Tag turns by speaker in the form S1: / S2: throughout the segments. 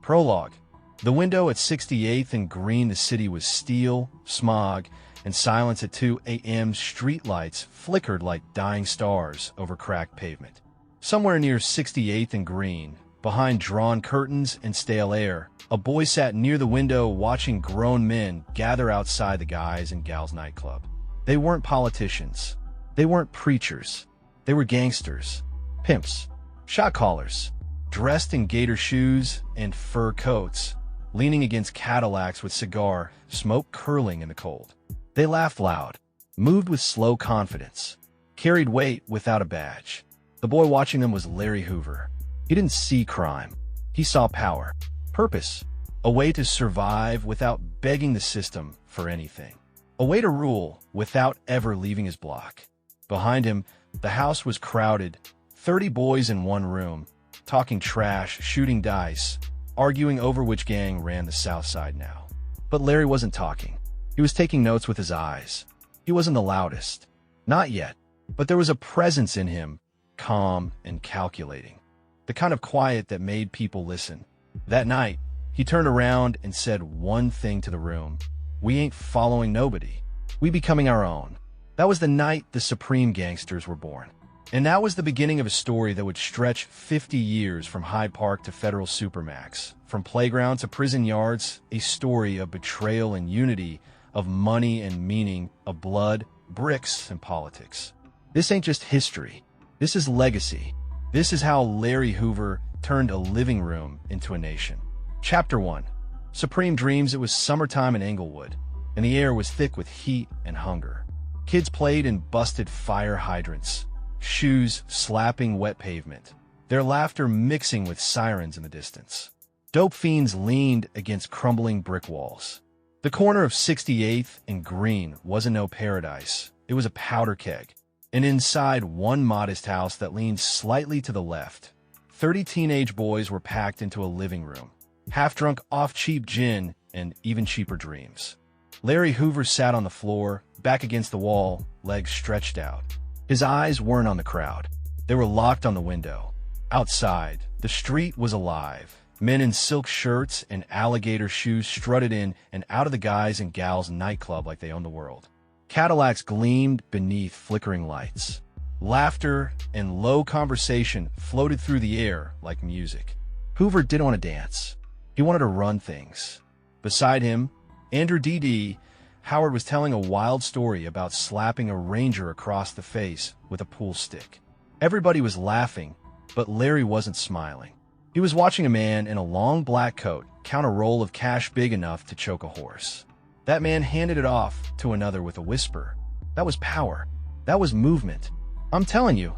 S1: Prologue. The window at 68th and Green, the city was steel, smog, and silence at 2 a.m. Streetlights flickered like dying stars over cracked pavement. Somewhere near 68th and Green, behind drawn curtains and stale air, a boy sat near the window watching grown men gather outside the Guys and Gals nightclub. They weren't politicians. They weren't preachers. They were gangsters, pimps, shot callers, dressed in gator shoes and fur coats, leaning against Cadillacs with cigar smoke curling in the cold. They laughed loud, moved with slow confidence, carried weight without a badge. The boy watching them was Larry Hoover. He didn't see crime. He saw power, purpose, a way to survive without begging the system for anything, a way to rule without ever leaving his block. Behind him, the house was crowded, 30 boys in one room, talking trash, shooting dice, arguing over which gang ran the South Side now. But Larry wasn't talking. He was taking notes with his eyes. He wasn't the loudest. Not yet. But there was a presence in him, calm and calculating. The kind of quiet that made people listen. That night, he turned around and said one thing to the room. We ain't following nobody. We becoming our own. That was the night the Supreme Gangsters were born. And that was the beginning of a story that would stretch 50 years from Hyde Park to Federal Supermax, from playground to prison yards, a story of betrayal and unity, of money and meaning, of blood, bricks, and politics. This ain't just history. This is legacy. This is how Larry Hoover turned a living room into a nation. Chapter 1. Supreme Dreams. It was summertime in Englewood, and the air was thick with heat and hunger. Kids played in busted fire hydrants, shoes slapping wet pavement, their laughter mixing with sirens in the distance. Dope fiends leaned against crumbling brick walls. The corner of 68th and Green wasn't no paradise. It was a powder keg. And inside one modest house that leaned slightly to the left, 30 teenage boys were packed into a living room, half-drunk off cheap gin and even cheaper dreams. Larry Hoover sat on the floor, back against the wall, legs stretched out. His eyes weren't on the crowd. They were locked on the window. Outside, the street was alive. Men in silk shirts and alligator shoes strutted in and out of the Guys and Gals nightclub like they owned the world. Cadillacs gleamed beneath flickering lights. Laughter and low conversation floated through the air like music. Hoover didn't want to dance. He wanted to run things. Beside him, Andrew D.D. Howard was telling a wild story about slapping a ranger across the face with a pool stick. Everybody was laughing, but Larry wasn't smiling. He was watching a man in a long black coat count a roll of cash big enough to choke a horse. That man handed it off to another with a whisper. That was power. That was movement. I'm telling you,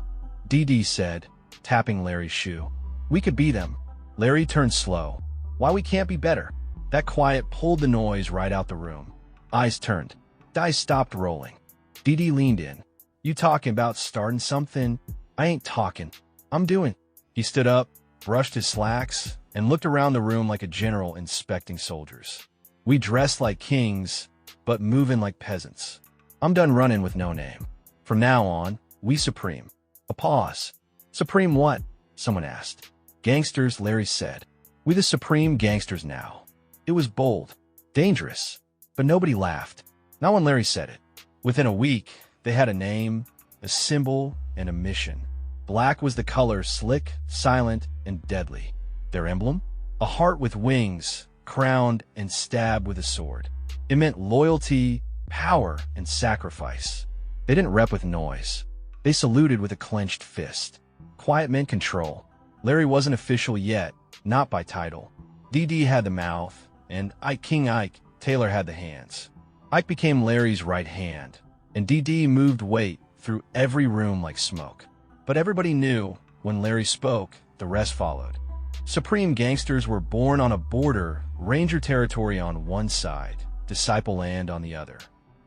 S1: D.D. said, tapping Larry's shoe. We could be them. Larry turned slow. Why we can't be better? That quiet pulled the noise right out the room. Eyes turned. Dice stopped rolling. D.D. leaned in. You talking about starting something? I ain't talking. I'm doing. He stood up, brushed his slacks, and looked around the room like a general inspecting soldiers. We dress like kings, but moving like peasants. I'm done running with no name. From now on, we supreme. A pause. Supreme what? Someone asked. Gangsters, Larry said. We the supreme gangsters now. It was bold, dangerous, but nobody laughed. Not when Larry said it. Within a week, they had a name, a symbol, and a mission. Black was the color, slick, silent, and deadly. Their emblem? A heart with wings, crowned and stabbed with a sword. It meant loyalty, power, and sacrifice. They didn't rep with noise. They saluted with a clenched fist. Quiet meant control. Larry wasn't official yet, not by title. D.D. had the mouth, and King Ike Taylor had the hands. Ike became Larry's right hand, and D.D. moved weight through every room like smoke. But everybody knew, when Larry spoke, the rest followed. Supreme Gangsters were born on a border, Ranger territory on one side, Disciple land on the other.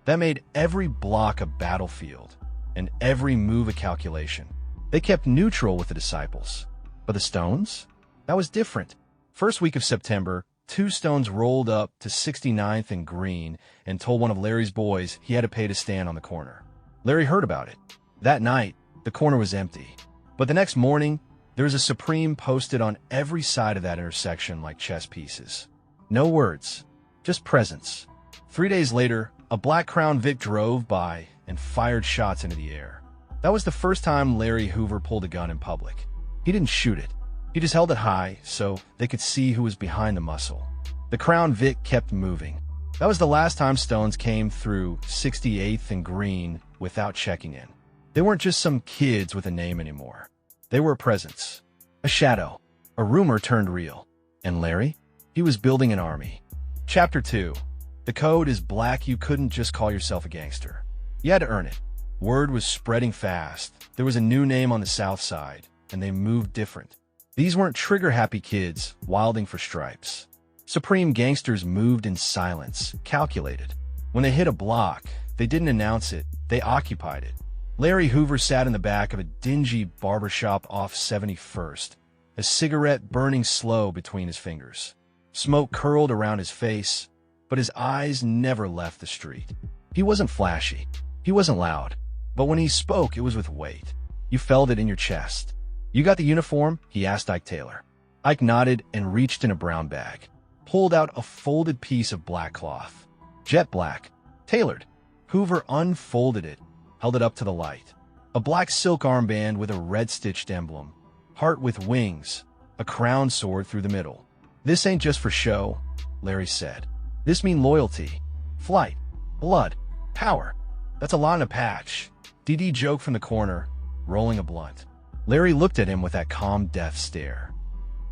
S1: That made every block a battlefield, and every move a calculation. They kept neutral with the Disciples. But the Stones? That was different. First week of September, 2 Stones rolled up to 69th and Green and told one of Larry's boys he had to pay to stand on the corner. Larry heard about it. That night, the corner was empty. But the next morning, There was a Supreme posted on every side of that intersection like chess pieces. No words, just presence. 3 days later, a black Crown Vic drove by and fired shots into the air. That was the first time Larry Hoover pulled a gun in public. He didn't shoot it. He just held it high so they could see who was behind the muscle. The Crown Vic kept moving. That was the last time Stones came through 68th and Green without checking in. They weren't just some kids with a name anymore. They were a presence, a shadow, a rumor turned real. And Larry? He was building an army. Chapter 2. The code is black. You couldn't just call yourself a gangster. You had to earn it. Word was spreading fast. There was a new name on the South Side, and they moved different. These weren't trigger-happy kids wilding for stripes. Supreme gangsters moved in silence, calculated. When they hit a block, they didn't announce it, they occupied it. Larry Hoover sat in the back of a dingy barbershop off 71st, a cigarette burning slow between his fingers. Smoke curled around his face, but his eyes never left the street. He wasn't flashy. He wasn't loud. But when he spoke, it was with weight. You felt it in your chest. "You got the uniform?" he asked Ike Taylor. Ike nodded and reached in a brown bag, pulled out a folded piece of black cloth. Jet black, tailored. Hoover unfolded it, held it up to the light. A black silk armband with a red-stitched emblem. Heart with wings, a crown sword through the middle. "This ain't just for show," Larry said. "This mean loyalty, flight, blood, power. That's a lot in a patch." DD joked from the corner, rolling a blunt. Larry looked at him with that calm death stare.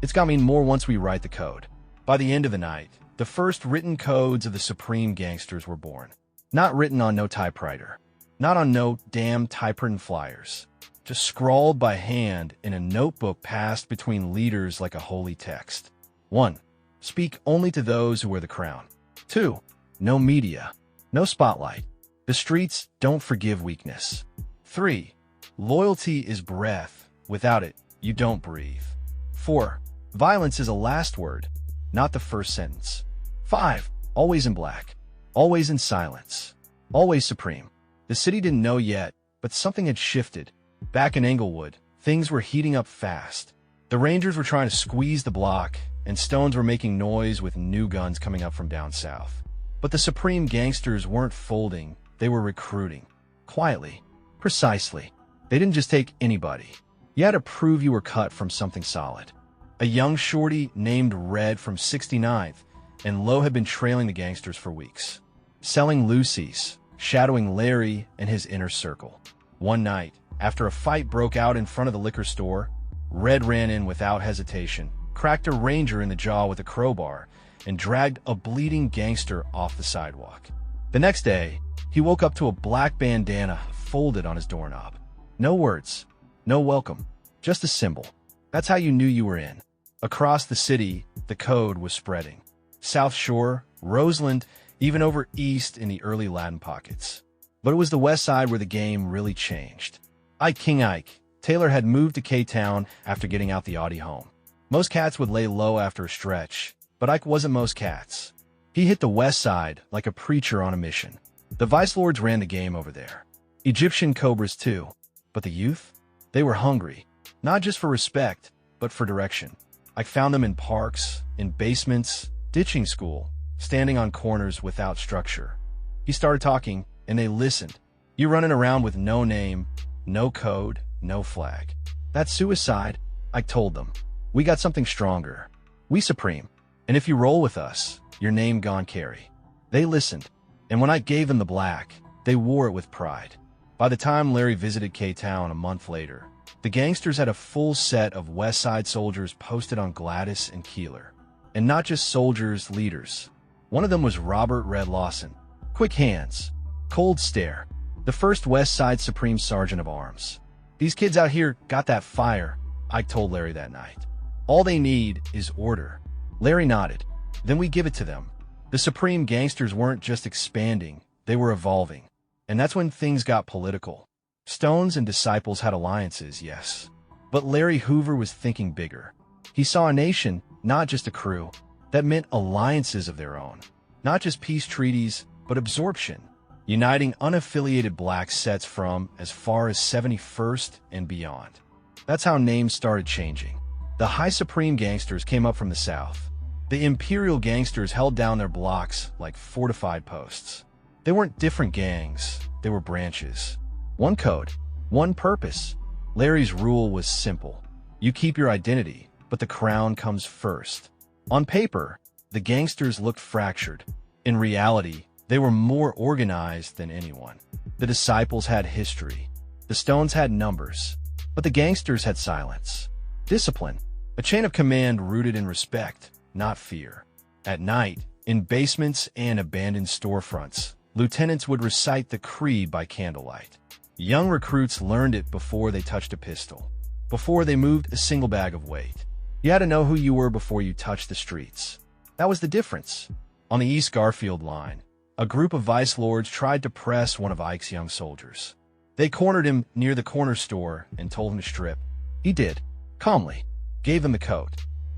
S1: "It's gonna mean more once we write the code." By the end of the night, the first written codes of the Supreme Gangsters were born. Not written on no typewriter. Not on no damn typewritten flyers. Just scrawled by hand in a notebook passed between leaders like a holy text. 1. Speak only to those who wear the crown. 2. No media. No spotlight. The streets don't forgive weakness. 3. Loyalty is breath. Without it, you don't breathe. 4. Violence is a last word, not the first sentence. 5. Always in black. Always in silence. Always supreme. The city didn't know yet, but something had shifted. Back in Englewood, things were heating up fast. The Rangers were trying to squeeze the block, and Stones were making noise with new guns coming up from down south. But the Supreme Gangsters weren't folding, they were recruiting. Quietly. Precisely. They didn't just take anybody. You had to prove you were cut from something solid. A young shorty named Red from 69th, and Lowe had been trailing the gangsters for weeks. Selling Lucy's, shadowing Larry and his inner circle. One night, after a fight broke out in front of the liquor store, Red ran in without hesitation, cracked a ranger in the jaw with a crowbar, and dragged a bleeding gangster off the sidewalk. The next day, he woke up to a black bandana folded on his doorknob. No words, no welcome, just a symbol. That's how you knew you were in. Across the city, the code was spreading. South Shore, Roseland, even over east in the early Latin pockets. But it was the west side where the game really changed. Ike Taylor had moved to K-Town after getting out the Audi home. Most cats would lay low after a stretch, but Ike wasn't most cats. He hit the west side like a preacher on a mission. The vice lords ran the game over there. Egyptian cobras too. But the youth? They were hungry. Not just for respect, but for direction. I found them in parks, in basements, ditching school, standing on corners without structure. He started talking, and they listened. You running around with no name, no code, no flag. That's suicide, I told them. We got something stronger. We supreme. And if you roll with us, your name gone carry. They listened, and when I gave them the black, they wore it with pride. By the time Larry visited K-Town a month later, the gangsters had a full set of West Side soldiers posted on Gladys and Keeler. And not just soldiers, leaders. One of them was Robert Red Lawson. Quick hands. Cold stare. The first West Side Supreme Sergeant of Arms. These kids out here got that fire, Ike told Larry that night. All they need is order. Larry nodded. Then we give it to them. The Supreme Gangsters weren't just expanding, they were evolving. And that's when things got political. Stones and Disciples had alliances, yes. But Larry Hoover was thinking bigger. He saw a nation, not just a crew. That meant alliances of their own. Not just peace treaties, but absorption. Uniting unaffiliated black sets from as far as 71st and beyond. That's how names started changing. The High Supreme Gangsters came up from the south. The Imperial Gangsters held down their blocks like fortified posts. They weren't different gangs, they were branches. One code, one purpose. Larry's rule was simple. You keep your identity, but the crown comes first. On paper, the gangsters looked fractured. In reality, they were more organized than anyone. The disciples had history. The Stones had numbers. But the gangsters had silence. Discipline. A chain of command rooted in respect, not fear. At night, in basements and abandoned storefronts, lieutenants would recite the creed by candlelight. Young recruits learned it before they touched a pistol, before they moved a single bag of weight. You had to know who you were before you touched the streets. That was the difference. On the East Garfield line, a group of vice lords tried to press one of Ike's young soldiers. They cornered him near the corner store and told him to strip. He did, calmly, gave them the coat,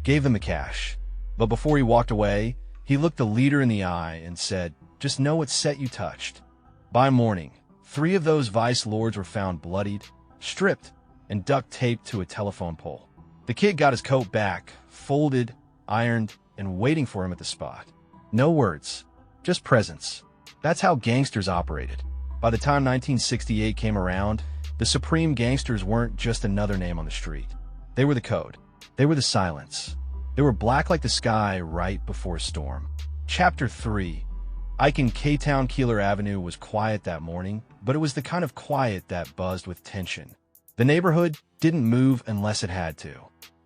S1: gave them the cash. But before he walked away, he looked the leader in the eye and said, "Just know what set you touched." By morning, 3 of those vice lords were found bloodied, stripped, and duct-taped to a telephone pole. The kid got his coat back, folded, ironed, and waiting for him at the spot. No words, just presence. That's how gangsters operated. By the time 1968 came around, the Supreme Gangsters weren't just another name on the street. They were the code. They were the silence. They were black like the sky right before a storm. Chapter 3. Ike in K-Town Keeler Avenue was quiet that morning, but it was the kind of quiet that buzzed with tension. The neighborhood didn't move unless it had to.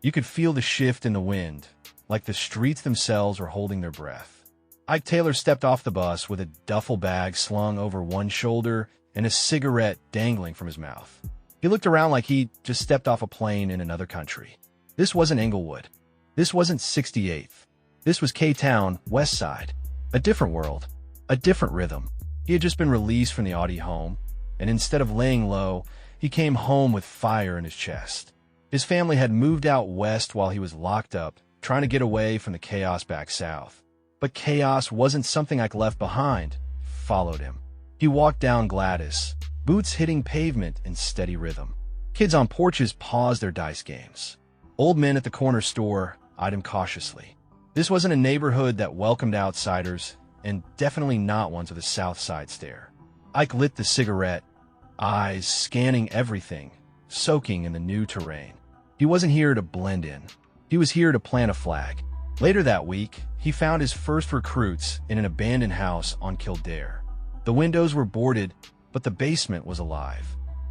S1: You could feel the shift in the wind, like the streets themselves were holding their breath. Ike Taylor stepped off the bus with a duffel bag slung over one shoulder and a cigarette dangling from his mouth. He looked around like he just stepped off a plane in another country. This wasn't Englewood. This wasn't 68th. This was K-Town, West Side. A different world. A different rhythm. He had just been released from the Audi home, and instead of laying low, he came home with fire in his chest. His family had moved out west while he was locked up, trying to get away from the chaos back south. But chaos wasn't something Ike left behind. It followed him. He walked down Gladys, boots hitting pavement in steady rhythm. Kids on porches paused their dice games. Old men at the corner store eyed him cautiously. This wasn't a neighborhood that welcomed outsiders, and definitely not ones with a South Side stare. Ike lit the cigarette, eyes scanning everything, soaking in the new terrain. He wasn't here to blend in. He was here to plant a flag. Later that week, he found his first recruits in an abandoned house on Kildare. The windows were boarded, but the basement was alive.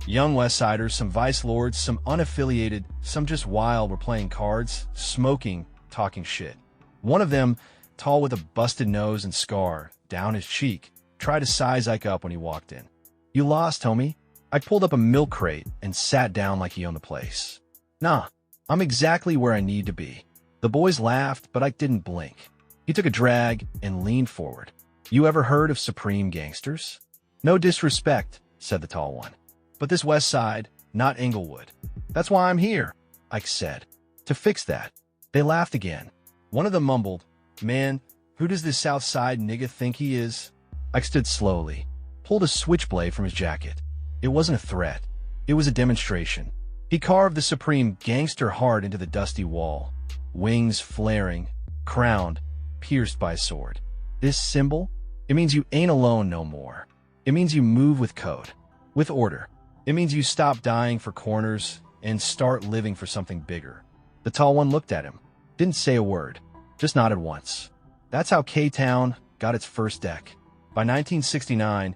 S1: Young Westsiders, some vice lords, some unaffiliated, some just wild, were playing cards, smoking, talking shit. One of them, tall with a busted nose and scar down his cheek, tried to size Ike up when he walked in. "You lost, homie." Ike pulled up a milk crate and sat down like he owned the place. "Nah, I'm exactly where I need to be." The boys laughed, but Ike didn't blink. He took a drag and leaned forward. "You ever heard of Supreme Gangsters?" "No disrespect," said the tall one, "but this West Side, not Englewood." "That's why I'm here," Ike said. "To fix that." They laughed again. One of them mumbled, "Man, who does this South Side nigga think he is?" Ike stood slowly, pulled a switchblade from his jacket. It wasn't a threat. It was a demonstration. He carved the Supreme Gangster heart into the dusty wall. Wings flaring, crowned, pierced by a sword. This symbol? It means you ain't alone no more. It means you move with code, with order. It means you stop dying for corners and start living for something bigger. The tall one looked at him, didn't say a word, just nodded once. That's how K-Town got its first deck. By 1969,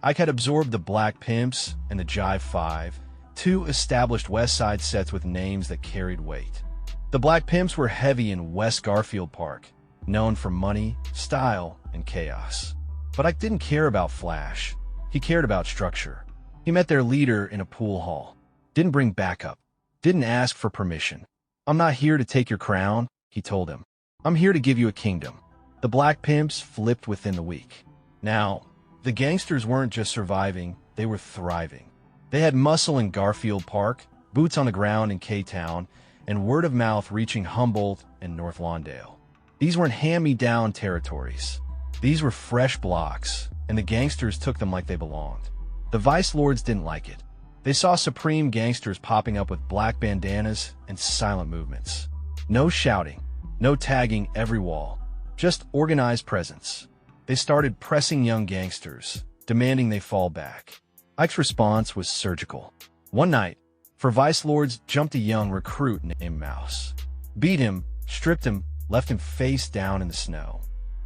S1: Ike had absorbed the Black Pimps and the Jive Five, 2 established West Side sets with names that carried weight. The Black Pimps were heavy in West Garfield Park, known for money, style, and chaos. But Ike didn't care about flash. He cared about structure. He met their leader in a pool hall. Didn't bring backup. Didn't ask for permission. "I'm not here to take your crown," he told him. "I'm here to give you a kingdom." The Black Pimps flipped within the week. Now, the gangsters weren't just surviving, they were thriving. They had muscle in Garfield Park, boots on the ground in K-Town, and word of mouth reaching Humboldt and North Lawndale. These weren't hand-me-down territories. These were fresh blocks, and the gangsters took them like they belonged. The vice lords didn't like it. They saw supreme gangsters popping up with black bandanas and silent movements. No shouting, no tagging every wall, just organized presence. They started pressing young gangsters, demanding they fall back. Ike's response was surgical. One night, for vice lords jumped a young recruit named Mouse. Beat him, stripped him, left him face down in the snow.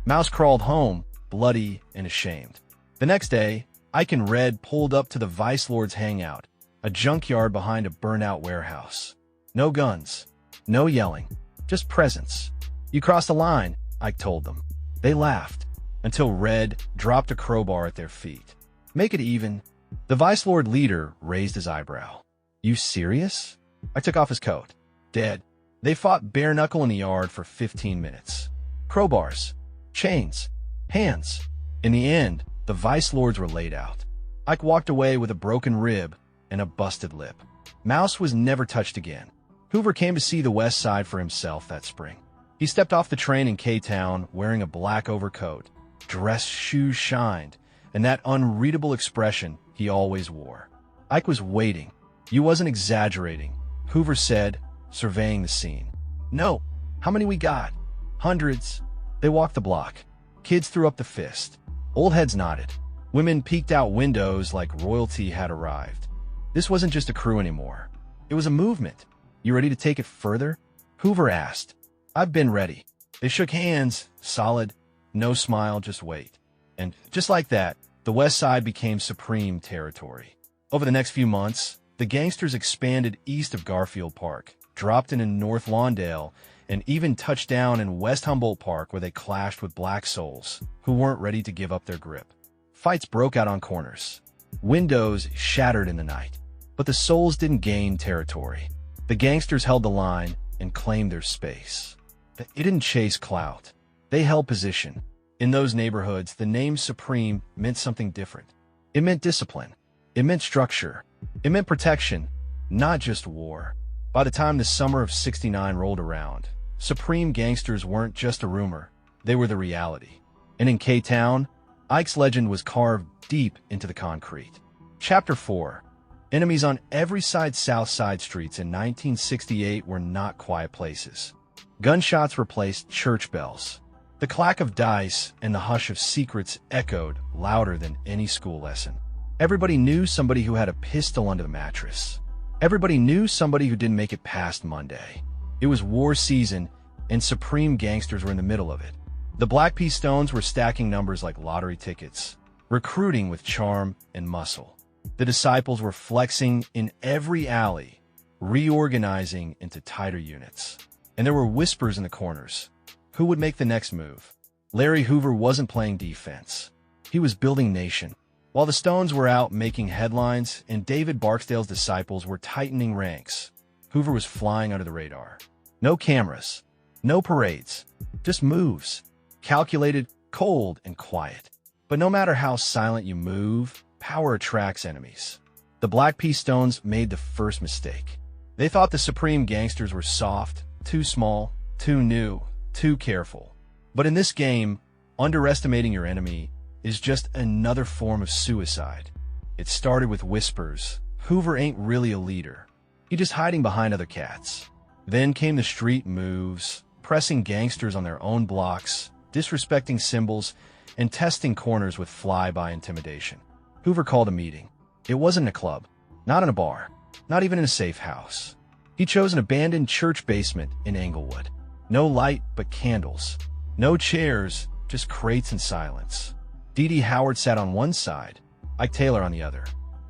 S1: Mouse crawled home, bloody and ashamed. The next day, Ike and Red pulled up to the vice lord's hangout, a junkyard behind a burnt-out warehouse. No guns, no yelling, just presence. You crossed the line, Ike told them. They laughed, until Red dropped a crowbar at their feet. Make it even. The vice lord leader raised his eyebrow. You serious? I took off his coat. Dead. They fought bare knuckle in the yard for 15 minutes. Crowbars, chains, hands. In the end, the vice lords were laid out. Ike walked away with a broken rib and a busted lip. Mouse was never touched again. Hoover came to see the West Side for himself that spring. He stepped off the train in K-Town wearing a black overcoat. Dress shoes shined, and that unreadable expression he always wore. Ike was waiting. You wasn't exaggerating, Hoover said, surveying the scene. No. How many we got? Hundreds. They walked the block. Kids threw up the fist. Old heads nodded. Women peeked out windows like royalty had arrived. This wasn't just a crew anymore. It was a movement. You ready to take it further? Hoover asked. I've been ready. They shook hands, solid, no smile, just wait. And just like that, the West Side became supreme territory. Over the next few months, the gangsters expanded east of Garfield Park, dropped in North Lawndale, and even touched down in West Humboldt Park where they clashed with black souls who weren't ready to give up their grip. Fights broke out on corners. Windows shattered in the night. But the souls didn't gain territory. The gangsters held the line and claimed their space. It didn't chase clout. They held position. In those neighborhoods, the name Supreme meant something different. It meant discipline. It meant structure. It meant protection, not just war. By the time the summer of '69 rolled around, Supreme gangsters weren't just a rumor. They were the reality. And in K-Town, Ike's legend was carved deep into the concrete. Chapter 4. Enemies on every side. South Side streets in 1968 were not quiet places. Gunshots replaced church bells. The clack of dice and the hush of secrets echoed louder than any school lesson. Everybody knew somebody who had a pistol under the mattress. Everybody knew somebody who didn't make it past Monday. It was war season, and Supreme gangsters were in the middle of it. The Black Pea Stones were stacking numbers like lottery tickets, recruiting with charm and muscle. The Disciples were flexing in every alley, reorganizing into tighter units. And there were whispers in the corners. Who would make the next move? Larry Hoover wasn't playing defense. He was building nation. While the Stones were out making headlines and David Barksdale's Disciples were tightening ranks, Hoover was flying under the radar. No cameras, no parades, just moves. Calculated, cold, and quiet. But no matter how silent you move, power attracts enemies. The Black Pea Stones made the first mistake. They thought the Supreme gangsters were soft, too small, too new, too careful. But in this game, underestimating your enemy is just another form of suicide. It started with whispers. Hoover ain't really a leader. He's just hiding behind other cats. Then came the street moves, pressing gangsters on their own blocks, disrespecting symbols, and testing corners with fly-by intimidation. Hoover called a meeting. It wasn't a club, not in a bar, not even in a safe house. He chose an abandoned church basement in Englewood. No light but candles. No chairs, just crates and silence. D.D. Howard sat on one side, Ike Taylor on the other.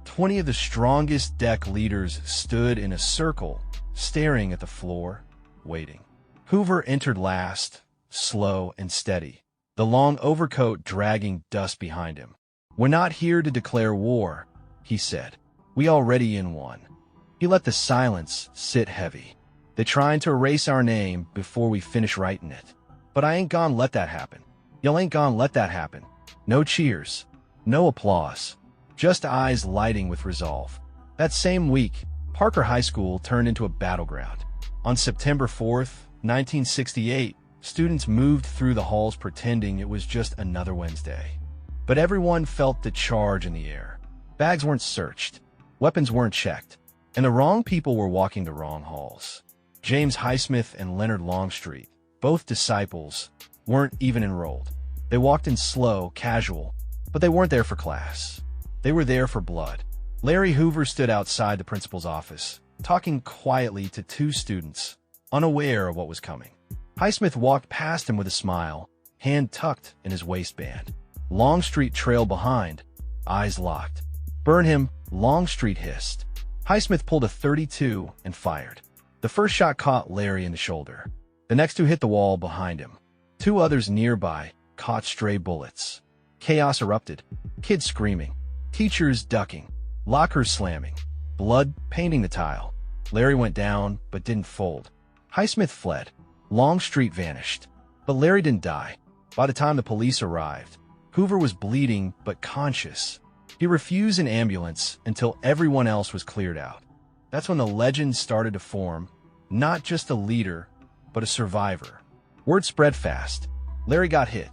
S1: 20 of the strongest deck leaders stood in a circle, staring at the floor, waiting. Hoover entered last, slow and steady, the long overcoat dragging dust behind him. We're not here to declare war, he said. We already in one. He let the silence sit heavy. They're trying to erase our name before we finish writing it. But I ain't gonna let that happen. Y'all ain't gonna let that happen. No cheers. No applause. Just eyes lighting with resolve. That same week, Parker High School turned into a battleground. On September 4th, 1968, students moved through the halls pretending it was just another Wednesday. But everyone felt the charge in the air. Bags weren't searched. Weapons weren't checked, and the wrong people were walking the wrong halls. James Highsmith and Leonard Longstreet, both disciples, weren't even enrolled. They walked in slow, casual, but they weren't there for class. They were there for blood. Larry Hoover stood outside the principal's office, talking quietly to two students, unaware of what was coming. Highsmith walked past him with a smile, hand tucked in his waistband. Longstreet trailed behind, eyes locked. "Burn him," Longstreet hissed. Highsmith pulled a .32 and fired. The first shot caught Larry in the shoulder. The next two hit the wall behind him. Two others nearby caught stray bullets. Chaos erupted. Kids screaming. Teachers ducking. Lockers slamming. Blood painting the tile. Larry went down, but didn't fold. Highsmith fled. Longstreet vanished. But Larry didn't die. By the time the police arrived, Hoover was bleeding but conscious. He refused an ambulance until everyone else was cleared out. That's when the legend started to form, not just a leader, but a survivor. Word spread fast. Larry got hit.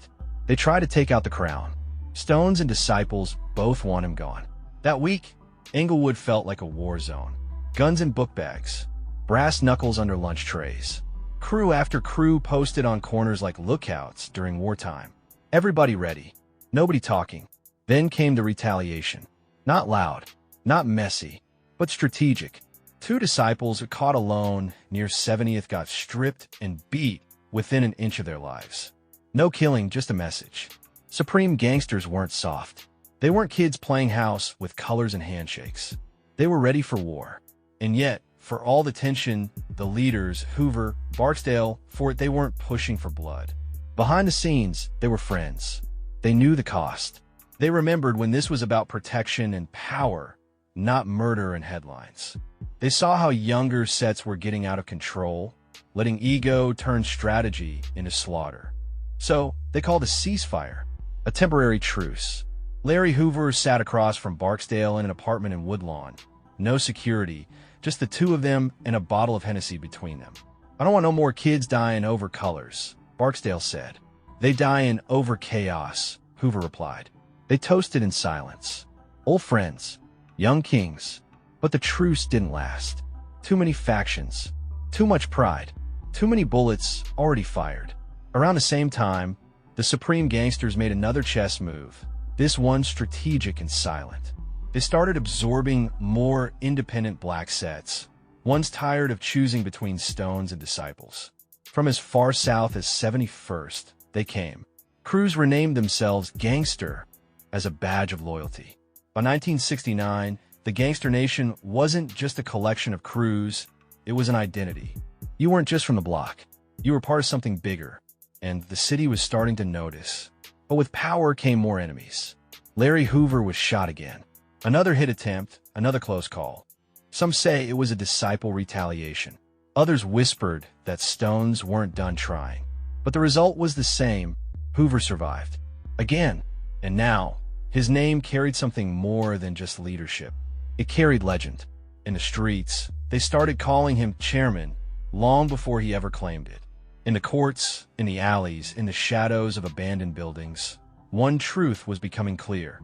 S1: They tried to take out the crown. Stones and disciples both want him gone. That week, Englewood felt like a war zone. Guns in book bags. Brass knuckles under lunch trays. Crew after crew posted on corners like lookouts during wartime. Everybody ready. Nobody talking. Then came the retaliation. Not loud, not messy, but strategic. Two disciples caught alone near 70th got stripped and beat within an inch of their lives. No killing, just a message. Supreme gangsters weren't soft. They weren't kids playing house with colors and handshakes. They were ready for war. And yet, for all the tension, the leaders, Hoover, Barksdale, Fort, they weren't pushing for blood. Behind the scenes, they were friends. They knew the cost. They remembered when this was about protection and power, not murder and headlines. They saw how younger sets were getting out of control, letting ego turn strategy into slaughter. So they called a ceasefire, a temporary truce. Larry Hoover sat across from Barksdale in an apartment in Woodlawn. No security, just the two of them and a bottle of Hennessy between them. "I don't want no more kids dying over colors," Barksdale said. "They dying over chaos," Hoover replied. They toasted in silence. Old friends, young kings. But the truce didn't last. Too many factions, too much pride, too many bullets already fired. Around the same time, the Supreme Gangsters made another chess move, this one strategic and silent. They started absorbing more independent black sets, ones tired of choosing between Stones and disciples. From as far south as 71st, they came. Crews renamed themselves Gangster as a badge of loyalty. By 1969, the Gangster Nation wasn't just a collection of crews, it was an identity. You weren't just from the block. You were part of something bigger, and the city was starting to notice. But with power came more enemies. Larry Hoover was shot again. Another hit attempt, another close call. Some say it was a disciple retaliation. Others whispered that Stones weren't done trying. But the result was the same. Hoover survived. Again. And now, his name carried something more than just leadership. It carried legend. In the streets, they started calling him chairman long before he ever claimed it. In the courts, in the alleys, in the shadows of abandoned buildings, one truth was becoming clear.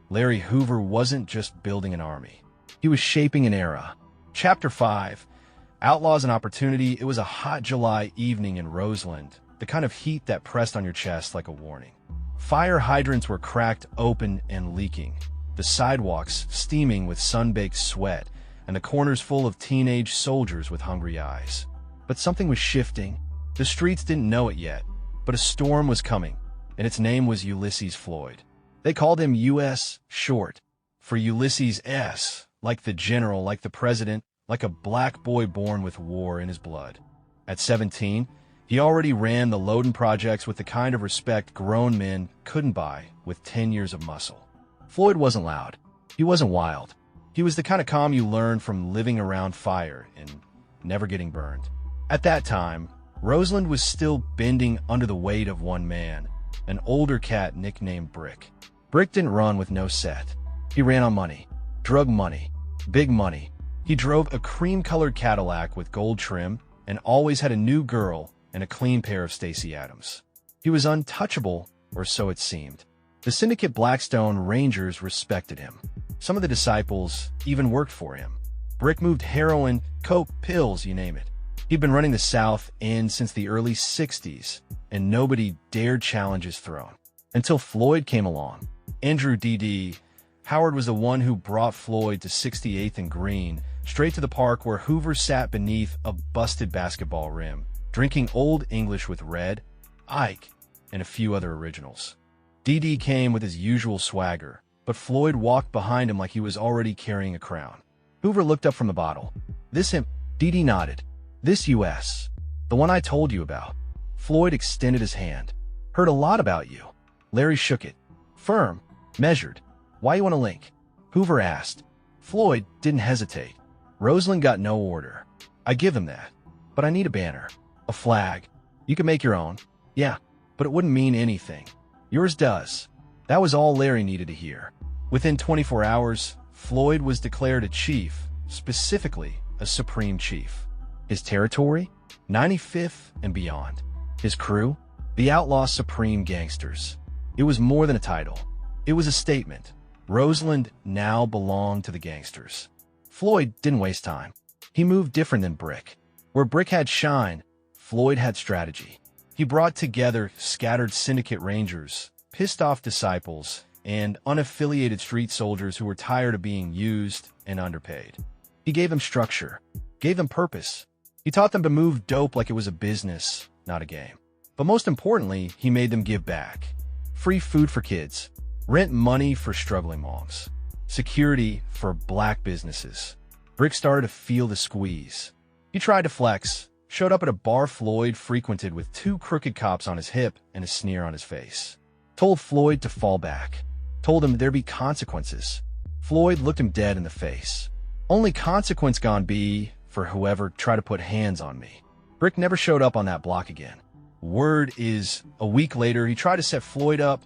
S1: Larry Hoover wasn't just building an army. He was shaping an era. Chapter 5, Outlaws and Opportunity. It was a hot July evening in Roseland, the kind of heat that pressed on your chest like a warning. Fire hydrants were cracked open and leaking, the sidewalks steaming with sun-baked sweat, and the corners full of teenage soldiers with hungry eyes. But something was shifting. The streets didn't know it yet, but a storm was coming, and its name was Ulysses Floyd. They called him U.S. short for Ulysses S., like the general, like the president, like a black boy born with war in his blood. At 17, he already ran the loading projects with the kind of respect grown men couldn't buy with 10 years of muscle. Floyd wasn't loud. He wasn't wild. He was the kind of calm you learn from living around fire and never getting burned. At that time, Roseland was still bending under the weight of one man, an older cat nicknamed Brick. Brick didn't run with no set. He ran on money, drug money, big money. He drove a cream-colored Cadillac with gold trim and always had a new girl and a clean pair of Stacy Adams. He was untouchable, or so it seemed. The Syndicate Blackstone Rangers respected him. Some of the disciples even worked for him. Brick moved heroin, coke, pills, you name it. He'd been running the South End since the early 60s, and nobody dared challenge his throne. Until Floyd came along. Andrew D.D. Howard was the one who brought Floyd to 68th and Green, straight to the park where Hoover sat beneath a busted basketball rim, drinking Old English with Red, Ike, and a few other originals. D.D. came with his usual swagger, but Floyd walked behind him like he was already carrying a crown. Hoover looked up from the bottle. This him? D.D. nodded. This U.S. The one I told you about. Floyd extended his hand. Heard a lot about you. Larry shook it. Firm. Measured. Why you want a link? Hoover asked. Floyd didn't hesitate. Roseland got no order. I give him that. But I need a banner. A flag. You can make your own. Yeah, but it wouldn't mean anything. Yours does. That was all Larry needed to hear. Within 24 hours, Floyd was declared a chief, specifically a supreme chief. His territory? 95th and beyond. His crew? The Outlaws Supreme Gangsters. It was more than a title. It was a statement. Roseland now belonged to the gangsters. Floyd didn't waste time. He moved different than Brick. Where Brick had shine, Floyd had strategy. He brought together scattered syndicate rangers, pissed-off disciples, and unaffiliated street soldiers who were tired of being used and underpaid. He gave them structure, gave them purpose. He taught them to move dope like it was a business, not a game. But most importantly, he made them give back. Free food for kids, rent money for struggling moms, security for black businesses. Brick started to feel the squeeze. He tried to flex, showed up at a bar Floyd frequented with 2 crooked cops on his hip and a sneer on his face. Told Floyd to fall back. Told him there'd be consequences. Floyd looked him dead in the face. Only consequence gone be for whoever tried to put hands on me. Brick never showed up on that block again. Word is, a week later, he tried to set Floyd up,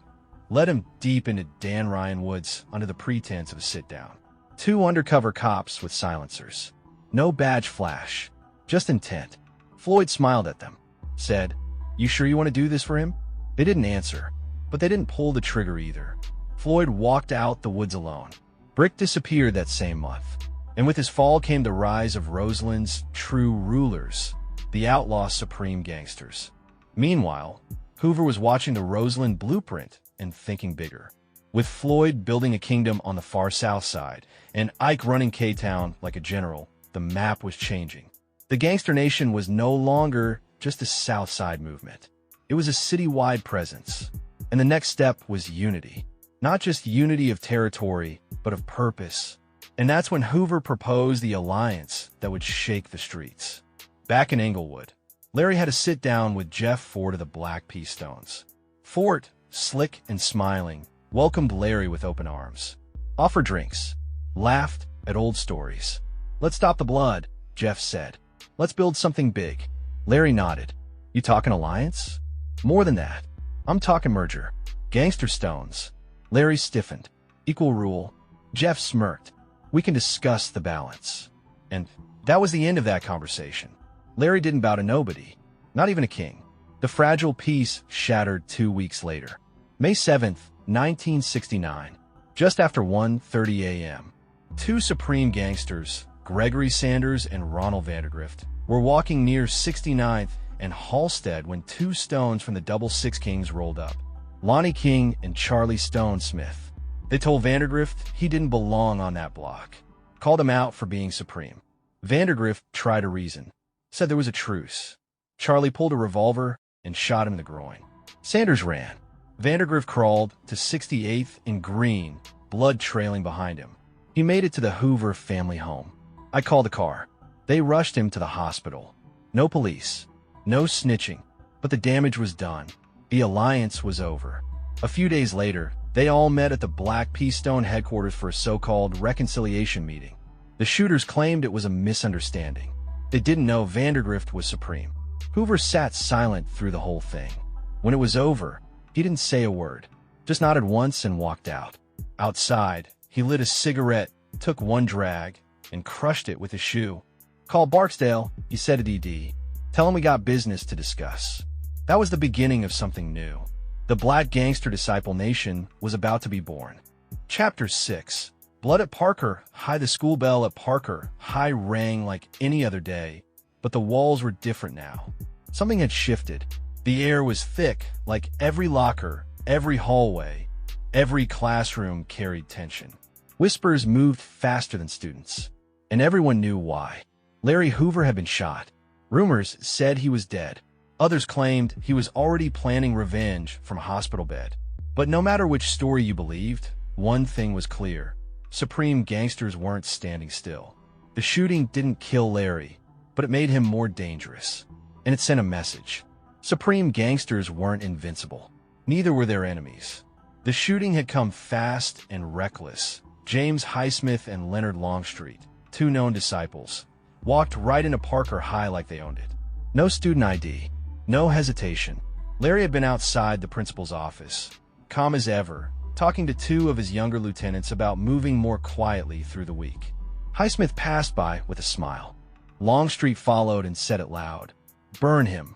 S1: led him deep into Dan Ryan Woods under the pretense of a sit-down. 2 undercover cops with silencers. No badge flash, just intent. Floyd smiled at them, said, "You sure you want to do this for him?" They didn't answer, but they didn't pull the trigger either. Floyd walked out the woods alone. Brick disappeared that same month. And with his fall came the rise of Roseland's true rulers, the Outlaw Supreme Gangsters. Meanwhile, Hoover was watching the Roseland blueprint and thinking bigger. With Floyd building a kingdom on the far south side, and Ike running K-Town like a general, the map was changing. The Gangster Nation was no longer just a South Side movement. It was a city-wide presence. And the next step was unity. Not just unity of territory, but of purpose. And that's when Hoover proposed the alliance that would shake the streets. Back in Englewood, Larry had a sit-down with Jeff Fort of the Black Pea Stones. Fort, slick and smiling, welcomed Larry with open arms. Offered drinks. Laughed at old stories. "Let's stop the blood," Jeff said. "Let's build something big." Larry nodded. "You talking alliance?" "More than that. I'm talking merger. Gangster Stones." Larry stiffened. "Equal rule." Jeff smirked. "We can discuss the balance." And that was the end of that conversation. Larry didn't bow to nobody, not even a king. The fragile peace shattered 2 weeks later. May 7th, 1969, just after 1:30 a.m. 2 supreme gangsters, Gregory Sanders and Ronald Vandergrift, were walking near 69th and Halstead when 2 Stones from the Double Six Kings rolled up. Lonnie King and Charlie Stone Smith. They told Vandergrift he didn't belong on that block. Called him out for being supreme. Vandergrift tried to reason. Said there was a truce. Charlie pulled a revolver and shot him in the groin. Sanders ran. Vandergrift crawled to 68th and Green, blood trailing behind him. He made it to the Hoover family home. I called the car. They rushed him to the hospital. No police. No snitching. But the damage was done. The alliance was over. A few days later, they all met at the Black Pea Stone headquarters for a so-called reconciliation meeting. The shooters claimed it was a misunderstanding. They didn't know Vandergrift was supreme. Hoover sat silent through the whole thing. When it was over, he didn't say a word, just nodded once and walked out. Outside, he lit a cigarette, took one drag, and crushed it with his shoe. "Call Barksdale," he said to DD. "Tell him we got business to discuss." That was the beginning of something new. The Black Gangster Disciple Nation was about to be born. Chapter 6. Blood at Parker High. The school bell at Parker High rang like any other day, but the walls were different now. Something had shifted. The air was thick, like every locker, every hallway, every classroom carried tension. Whispers moved faster than students, and everyone knew why. Larry Hoover had been shot. Rumors said he was dead. Others claimed he was already planning revenge from a hospital bed. But no matter which story you believed, one thing was clear. Supreme gangsters weren't standing still. The shooting didn't kill Larry, but it made him more dangerous. And it sent a message. Supreme gangsters weren't invincible. Neither were their enemies. The shooting had come fast and reckless. James Highsmith and Leonard Longstreet, two known disciples, walked right into Parker High like they owned it. No student ID, no hesitation. Larry had been outside the principal's office, calm as ever, talking to two of his younger lieutenants about moving more quietly through the week. Highsmith passed by with a smile. Longstreet followed and said it loud, "Burn him."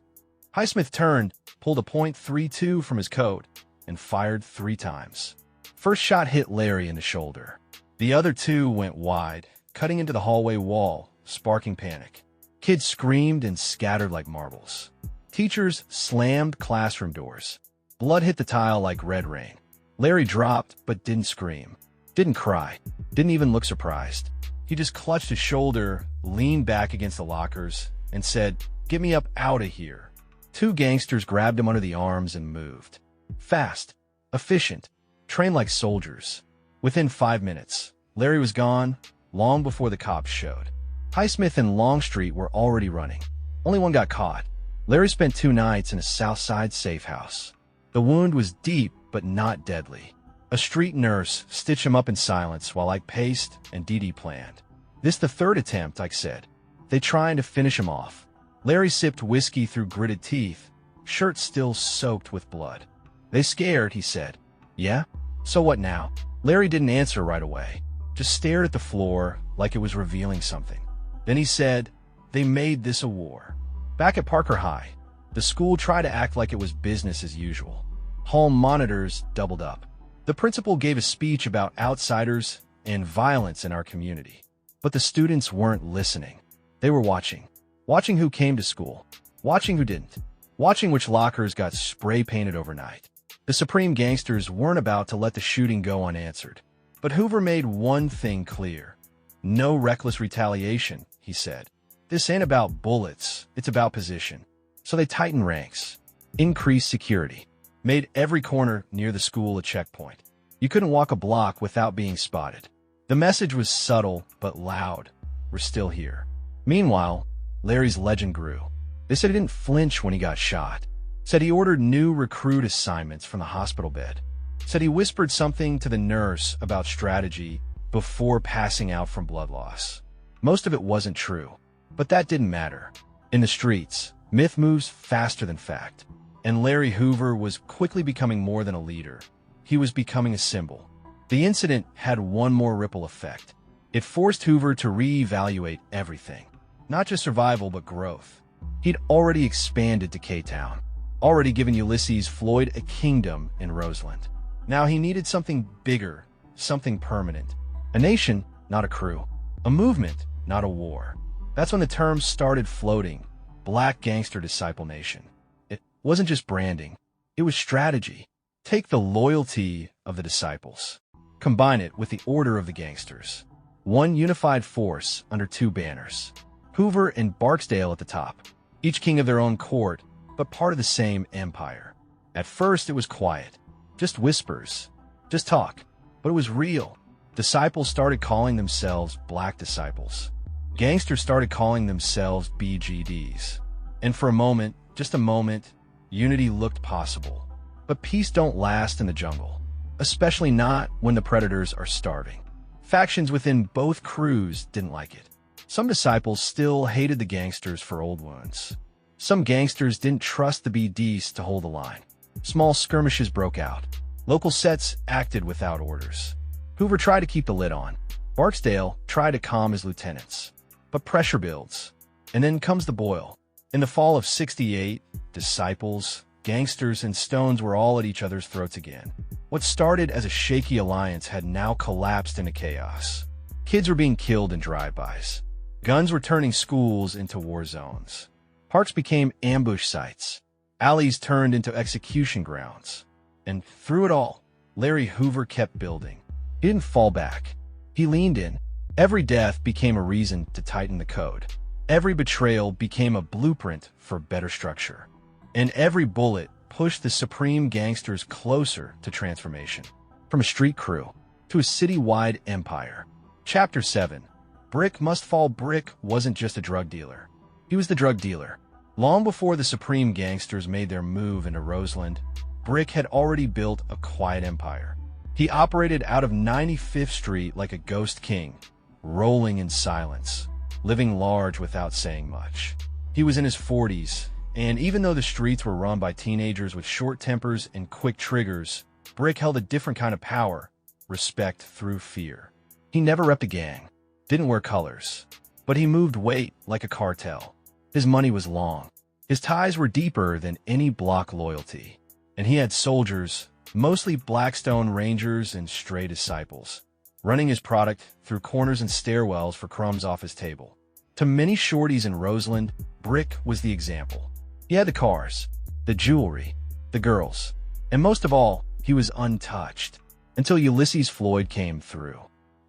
S1: Highsmith turned, pulled a .32 from his coat, and fired 3 times. First shot hit Larry in the shoulder. The other 2 went wide, cutting into the hallway wall, sparking panic. Kids screamed and scattered like marbles. Teachers slammed classroom doors. Blood hit the tile like red rain. Larry dropped, but didn't scream. Didn't cry. Didn't even look surprised. He just clutched his shoulder, leaned back against the lockers, and said, "Get me up out of here." 2 gangsters grabbed him under the arms and moved. Fast, efficient, trained like soldiers. Within 5 minutes, Larry was gone, long before the cops showed. Highsmith and Longstreet were already running. Only one got caught. Larry spent 2 nights in a South Side safe house. The wound was deep, but not deadly. A street nurse stitched him up in silence while Ike paced and Dee Dee planned. "This the 3rd attempt," Ike said. "They trying to finish him off." Larry sipped whiskey through gritted teeth, shirt still soaked with blood. "They scared," he said. "Yeah? So what now?" Larry didn't answer right away, just stared at the floor like it was revealing something. Then he said, "They made this a war." Back at Parker High, the school tried to act like it was business as usual. Hall monitors doubled up. The principal gave a speech about outsiders and violence in our community. But the students weren't listening. They were watching. Watching who came to school. Watching who didn't. Watching which lockers got spray-painted overnight. The Supreme gangsters weren't about to let the shooting go unanswered. But Hoover made one thing clear. "No reckless retaliation," he said. "This ain't about bullets, it's about position." So they tightened ranks, increased security, made every corner near the school a checkpoint. You couldn't walk a block without being spotted. The message was subtle but loud. We're still here. Meanwhile, Larry's legend grew. They said he didn't flinch when he got shot. Said he ordered new recruit assignments from the hospital bed. Said he whispered something to the nurse about strategy before passing out from blood loss. Most of it wasn't true, but that didn't matter. In the streets, myth moves faster than fact, and Larry Hoover was quickly becoming more than a leader. He was becoming a symbol. The incident had one more ripple effect. It forced Hoover to reevaluate everything, not just survival but growth. He'd already expanded to K-Town, already given Ulysses Floyd a kingdom in Roseland. Now he needed something bigger, something permanent. A nation, not a crew. A movement, not a war. That's when the term started floating. Black Gangster Disciple Nation. It wasn't just branding. It was strategy. Take the loyalty of the disciples. Combine it with the order of the gangsters. One unified force under 2 banners. Hoover and Barksdale at the top. Each king of their own court, but part of the same empire. At first it was quiet. Just whispers. Just talk. But it was real. Disciples started calling themselves Black Disciples. Gangsters started calling themselves BGDs. And for a moment, just a moment, unity looked possible. But peace don't last in the jungle. Especially not when the predators are starving. Factions within both crews didn't like it. Some disciples still hated the gangsters for old wounds. Some gangsters didn't trust the BDs to hold the line. Small skirmishes broke out. Local sets acted without orders. Hoover tried to keep the lid on. Barksdale tried to calm his lieutenants. But pressure builds. And then comes the boil. In the fall of '68, disciples, gangsters, and Stones were all at each other's throats again. What started as a shaky alliance had now collapsed into chaos. Kids were being killed in drive-bys. Guns were turning schools into war zones. Parks became ambush sites. Alleys turned into execution grounds. And through it all, Larry Hoover kept building. He didn't fall back. He leaned in. Every death became a reason to tighten the code. Every betrayal became a blueprint for better structure. And every bullet pushed the supreme gangsters closer to transformation. From a street crew to a city-wide empire. Chapter 7. Brick Must Fall. Brick wasn't just a drug dealer. He was the drug dealer. Long before the supreme gangsters made their move into Roseland, Brick had already built a quiet empire. He operated out of 95th Street like a ghost king, rolling in silence, living large without saying much. He was in his 40s, and even though the streets were run by teenagers with short tempers and quick triggers, Brick held a different kind of power, respect through fear. He never repped a gang, didn't wear colors, but he moved weight like a cartel. His money was long. His ties were deeper than any block loyalty. And he had soldiers, mostly Blackstone Rangers and stray disciples, running his product through corners and stairwells for crumbs off his table. To many shorties in Roseland, Brick was the example. He had the cars, the jewelry, the girls, and most of all, he was untouched. Until Ulysses Floyd came through.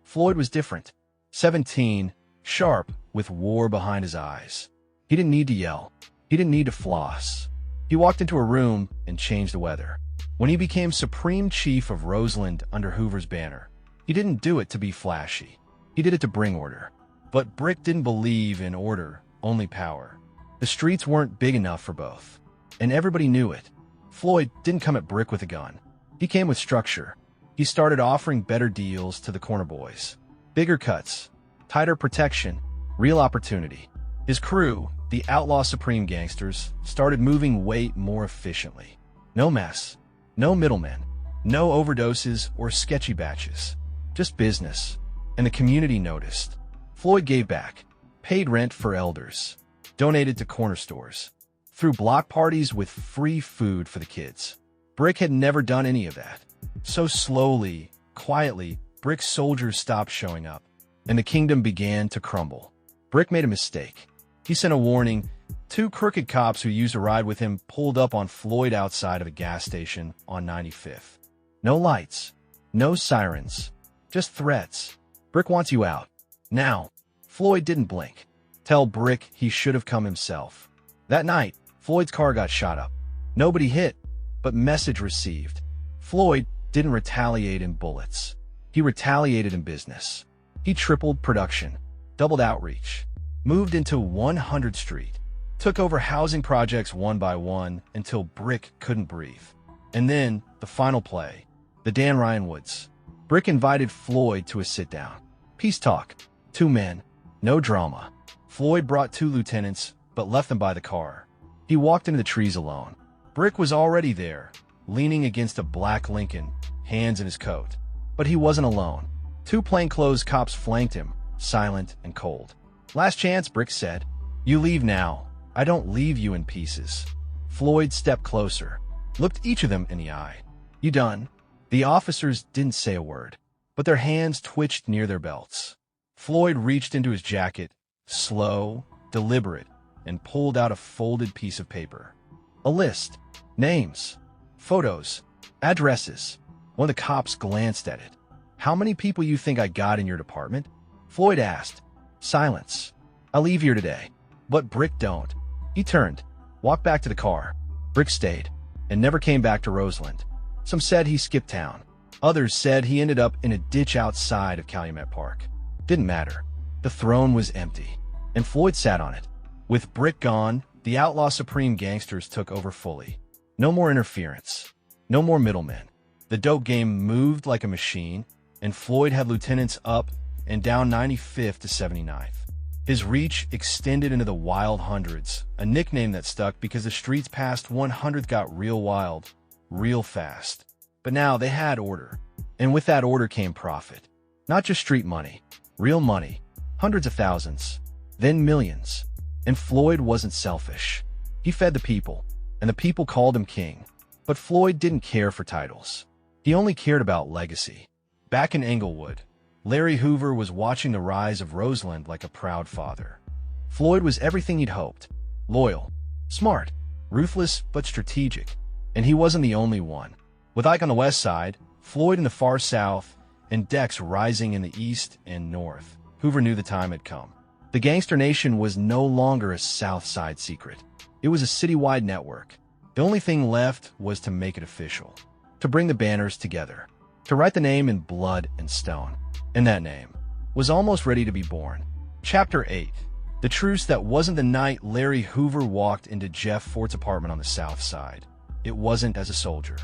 S1: Floyd was different. 17, sharp, with war behind his eyes. He didn't need to yell. He didn't need to floss. He walked into a room and changed the weather. When he became Supreme Chief of Roseland under Hoover's banner, he didn't do it to be flashy. He did it to bring order. But Brick didn't believe in order, only power. The streets weren't big enough for both. And everybody knew it. Floyd didn't come at Brick with a gun. He came with structure. He started offering better deals to the corner boys. Bigger cuts, tighter protection, real opportunity. His crew, the Outlaw Supreme Gangsters, started moving weight more efficiently. No mess, no middlemen, no overdoses or sketchy batches. Just business. And the community noticed. Floyd gave back, paid rent for elders, donated to corner stores, threw block parties with free food for the kids. Brick had never done any of that. So slowly, quietly, Brick's soldiers stopped showing up, and the kingdom began to crumble. Brick made a mistake. He sent a warning. 2 crooked cops who used a ride with him pulled up on Floyd outside of a gas station on 95th. No lights, no sirens, just threats. Brick wants you out. Now. Floyd didn't blink. Tell Brick he should have come himself. That night, Floyd's car got shot up. Nobody hit, but message received. Floyd didn't retaliate in bullets. He retaliated in business. He tripled production, doubled outreach, moved into 100th Street, took over housing projects one by one until Brick couldn't breathe. And then, the final play, the Dan Ryan Woods. Brick invited Floyd to a sit-down. Peace talk. 2 men. No drama. Floyd brought 2 lieutenants, but left them by the car. He walked into the trees alone. Brick was already there, leaning against a black Lincoln, hands in his coat. But he wasn't alone. 2 plainclothes cops flanked him, silent and cold. Last chance, Brick said. You leave now. I don't leave you in pieces. Floyd stepped closer, looked each of them in the eye. You done? The officers didn't say a word, but their hands twitched near their belts. Floyd reached into his jacket, slow, deliberate, and pulled out a folded piece of paper. A list. Names. Photos. Addresses. One of the cops glanced at it. How many people you think I got in your department? Floyd asked. Silence. I leave here today. But Brick don't. He turned, walked back to the car. Brick stayed, and never came back to Roseland. Some said he skipped town. Others said he ended up in a ditch outside of Calumet Park. Didn't matter. The throne was empty, and Floyd sat on it. With Brick gone, the Outlaw Supreme Gangsters took over fully. No more interference. No more middlemen. The dope game moved like a machine, and Floyd had lieutenants up and down 95th to 79th. His reach extended into the wild hundreds, a nickname that stuck because the streets past 100th got real wild, real fast. But now they had order, and with that order came profit. Not just street money, real money, hundreds of thousands, then millions. And Floyd wasn't selfish. He fed the people, and the people called him king. But Floyd didn't care for titles. He only cared about legacy. Back in Englewood, Larry Hoover was watching the rise of Roseland like a proud father. Floyd was everything he'd hoped. Loyal, smart, ruthless, but strategic. And he wasn't the only one. With Ike on the west side, Floyd in the far south, and Dex rising in the east and north, Hoover knew the time had come. The Gangster Nation was no longer a South Side secret. It was a citywide network. The only thing left was to make it official, to bring the banners together, to write the name in blood and stone. And that name was almost ready to be born. Chapter 8. The truce that wasn't the night Larry Hoover walked into Jeff Fort's apartment on the South Side. It wasn't as a soldier.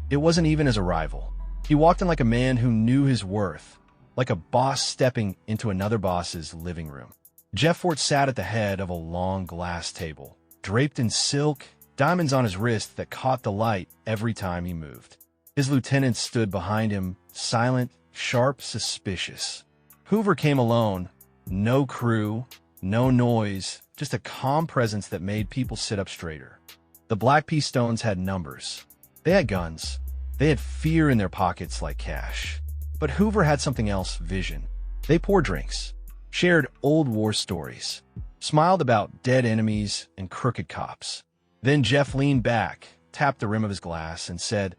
S1: It wasn't even as a rival. He walked in like a man who knew his worth, like a boss stepping into another boss's living room. Jeff Fort sat at the head of a long glass table, draped in silk, diamonds on his wrist that caught the light every time he moved. His lieutenants stood behind him, silent, sharp, suspicious. Hoover came alone. No crew, no noise, just a calm presence that made people sit up straighter. The Black Pea Stones had numbers. They had guns. They had fear in their pockets like cash. But Hoover had something else, vision. They poured drinks, shared old war stories, smiled about dead enemies and crooked cops. Then Jeff leaned back, tapped the rim of his glass, and said,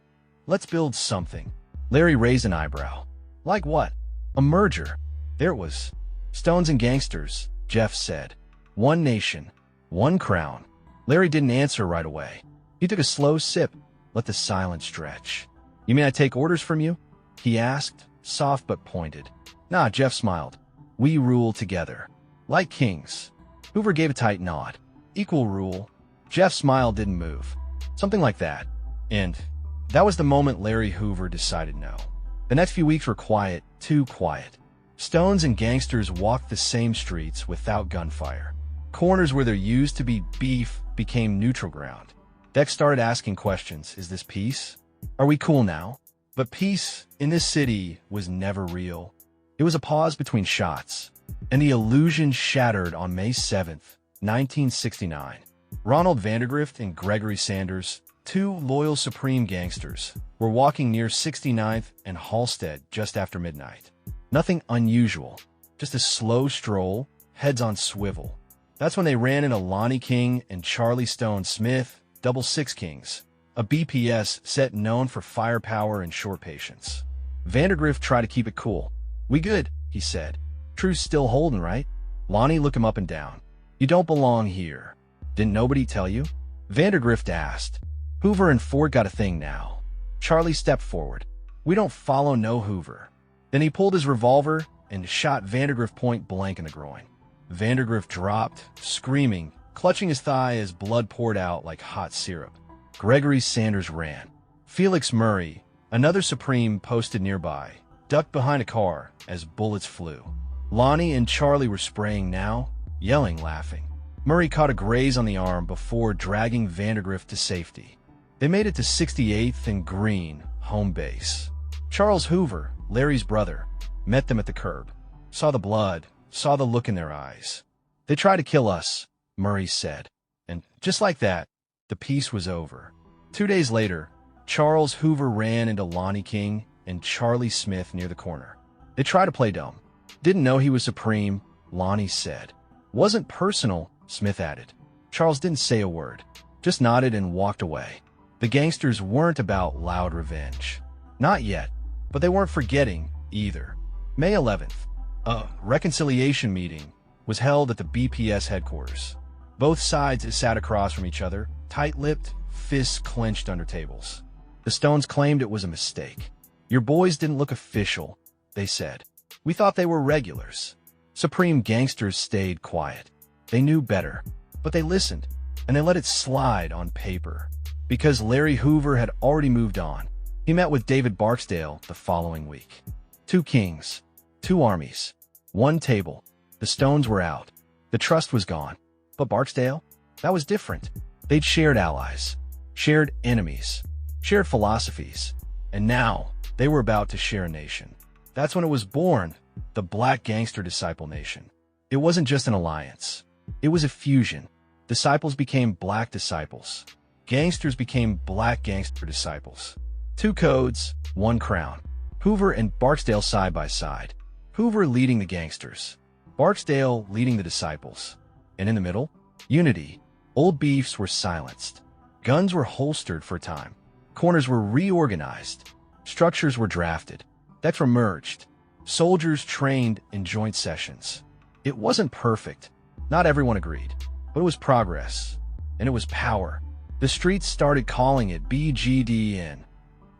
S1: "Let's build something." Larry raised an eyebrow. Like what? A merger. There it was. Stones and gangsters, Jeff said. One nation, one crown. Larry didn't answer right away. He took a slow sip, let the silence stretch. "You mean I take orders from you?" he asked, soft but pointed. "Nah," Jeff smiled. "We rule together. Like kings." Hoover gave a tight nod. "Equal rule." Jeff's smile didn't move. Something like that. And that was the moment Larry Hoover decided no. The next few weeks were quiet, too quiet. Stones and gangsters walked the same streets without gunfire. Corners where there used to be beef became neutral ground. Dex started asking questions. Is this peace? Are we cool now? But peace in this city was never real. It was a pause between shots, and the illusion shattered on May 7th, 1969. Ronald Vandergrift and Gregory Sanders, two loyal Supreme gangsters, were walking near 69th and Halstead just after midnight. Nothing unusual, just a slow stroll, heads on swivel. That's when they ran into Lonnie King and Charlie Stone Smith, Double Six Kings, a BPS set known for firepower and short patience. Vandergrift tried to keep it cool. "We good," he said. "Truce still holding, right?" Lonnie looked him up and down. "You don't belong here. Didn't nobody tell you?" Vandergrift asked. "Hoover and Ford got a thing now." Charlie stepped forward. "We don't follow no Hoover." Then he pulled his revolver and shot Vandergrift point blank in the groin. Vandergrift dropped, screaming, clutching his thigh as blood poured out like hot syrup. Gregory Sanders ran. Felix Murray, another Supreme posted nearby, ducked behind a car as bullets flew. Lonnie and Charlie were spraying now, yelling, laughing. Murray caught a graze on the arm before dragging Vandergrift to safety. They made it to 68th and Green, home base. Charles Hoover, Larry's brother, met them at the curb. Saw the blood, saw the look in their eyes. "They tried to kill us," Murray said. And just like that, the peace was over. 2 days later, Charles Hoover ran into Lonnie King and Charlie Smith near the corner. "They tried to play dumb. Didn't know he was Supreme," Lonnie said. "Wasn't personal," Smith added. Charles didn't say a word, just nodded and walked away. The gangsters weren't about loud revenge. Not yet, but they weren't forgetting either. May 11th, a reconciliation meeting was held at the BPS headquarters. Both sides sat across from each other, tight-lipped, fists clenched under tables. The Stones claimed it was a mistake. "Your boys didn't look official," they said. "We thought they were regulars." Supreme gangsters stayed quiet. They knew better, but they listened, and they let it slide on paper. Because Larry Hoover had already moved on. He met with David Barksdale the following week. 2 kings, 2 armies, 1 table. The Stones were out. The trust was gone. But Barksdale? That was different. They'd shared allies, shared enemies, shared philosophies. And now, they were about to share a nation. That's when it was born, the Black Gangster Disciple Nation. It wasn't just an alliance. It was a fusion. Disciples became Black disciples. Gangsters became Black gangster disciples. Two codes, one crown. Hoover and Barksdale side by side. Hoover leading the gangsters. Barksdale leading the disciples. And in the middle, unity. Old beefs were silenced. Guns were holstered for a time. Corners were reorganized. Structures were drafted. Decks were merged. Soldiers trained in joint sessions. It wasn't perfect. Not everyone agreed. But it was progress. And it was power. The streets started calling it BGDN.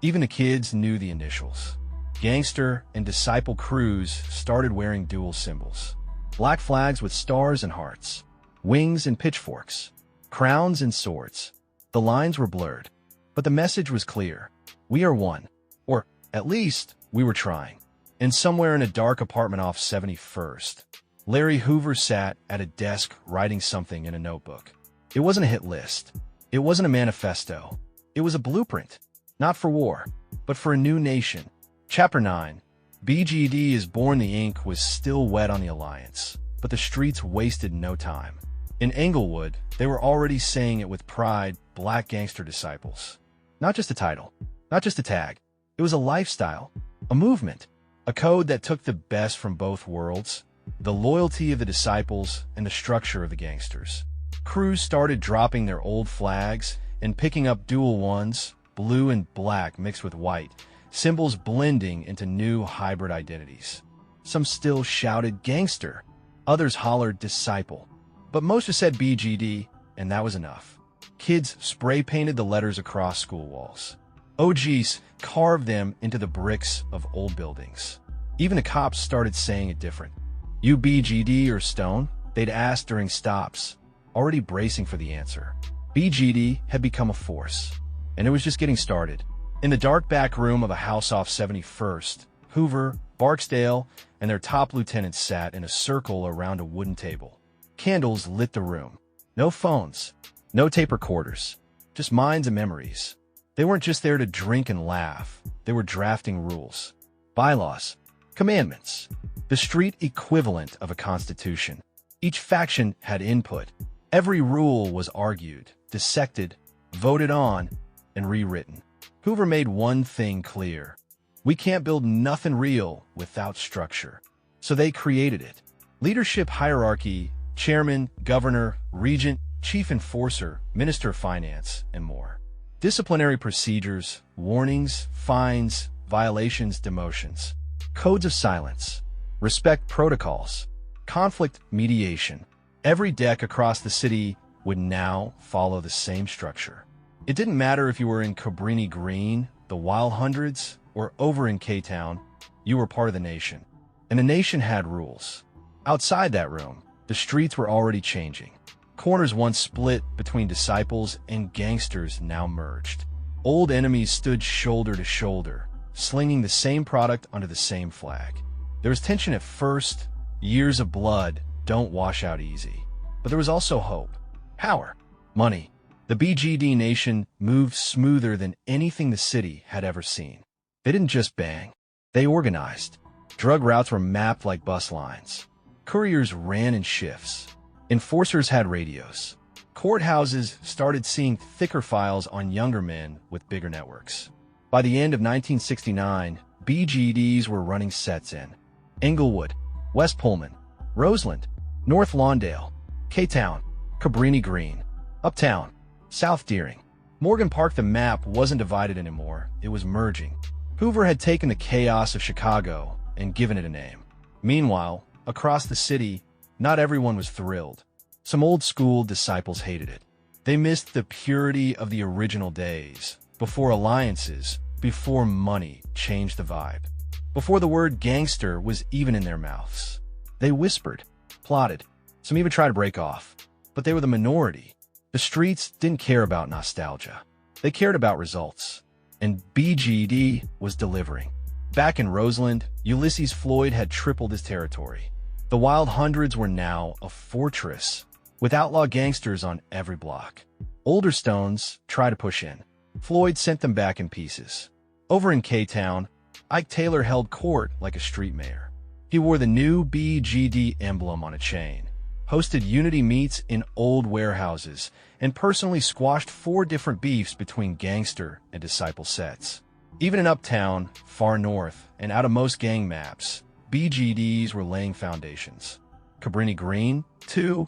S1: Even the kids knew the initials. Gangster and disciple crews started wearing dual symbols. Black flags with stars and hearts. Wings and pitchforks. Crowns and swords. The lines were blurred. But the message was clear. We are one. Or, at least, we were trying. And somewhere in a dark apartment off 71st, Larry Hoover sat at a desk writing something in a notebook. It wasn't a hit list. It wasn't a manifesto. It was a blueprint. Not for war, but for a new nation. Chapter 9. BGD is born. The ink was still wet on the alliance, but the streets wasted no time. In Englewood, they were already saying it with pride, Black Gangster Disciples. Not just a title, not just a tag. It was a lifestyle, a movement, a code that took the best from both worlds, the loyalty of the disciples and the structure of the gangsters. Crews started dropping their old flags and picking up dual ones, blue and black mixed with white, symbols blending into new hybrid identities. Some still shouted gangster, others hollered disciple, but most just said BGD, and that was enough. Kids spray-painted the letters across school walls. OGs carved them into the bricks of old buildings. Even the cops started saying it different. You BGD or Stone? They'd ask during stops, already bracing for the answer. BGD had become a force, and it was just getting started. In the dark back room of a house off 71st, Hoover, Barksdale, and their top lieutenants sat in a circle around a wooden table. Candles lit the room. No phones, no tape recorders, just minds and memories. They weren't just there to drink and laugh. They were drafting rules, bylaws, commandments, the street equivalent of a constitution. Each faction had input. Every rule was argued, dissected, voted on, and rewritten. Hoover made one thing clear. We can't build nothing real without structure. So they created it. Leadership hierarchy, chairman, governor, regent, chief enforcer, minister of finance, and more. Disciplinary procedures, warnings, fines, violations, demotions. Codes of silence. Respect protocols. Conflict mediation. Every deck across the city would now follow the same structure. It didn't matter if you were in Cabrini Green, the Wild Hundreds, or over in K-Town, you were part of the nation. And the nation had rules. Outside that room, the streets were already changing. Corners once split between disciples and gangsters now merged. Old enemies stood shoulder to shoulder, slinging the same product under the same flag. There was tension at first. Years of blood don't wash out easy. But there was also hope, power, money. The BGD nation moved smoother than anything the city had ever seen. They didn't just bang. They organized. Drug routes were mapped like bus lines. Couriers ran in shifts. Enforcers had radios. Courthouses started seeing thicker files on younger men with bigger networks. By the end of 1969, BGDs were running sets in Englewood, West Pullman, Roseland, North Lawndale, K-Town, Cabrini Green, Uptown, South Deering. Morgan Park. The map wasn't divided anymore. It was merging. Hoover had taken the chaos of Chicago and given it a name. Meanwhile, across the city, not everyone was thrilled. Some old-school disciples hated it. They missed the purity of the original days, before alliances, before money changed the vibe, before the word gangster was even in their mouths. They whispered, plotted, some even tried to break off. But they were the minority. The streets didn't care about nostalgia. They cared about results. And BGD was delivering. Back in Roseland, Ulysses Floyd had tripled his territory. The Wild Hundreds were now a fortress, with outlaw gangsters on every block. Older Stones tried to push in. Floyd sent them back in pieces. Over in K-Town, Ike Taylor held court like a street mayor. He wore the new BGD emblem on a chain, hosted unity meets in old warehouses, and personally squashed 4 different beefs between gangster and disciple sets. Even in Uptown, far north, and out of most gang maps, BGDs were laying foundations. Cabrini Green, too,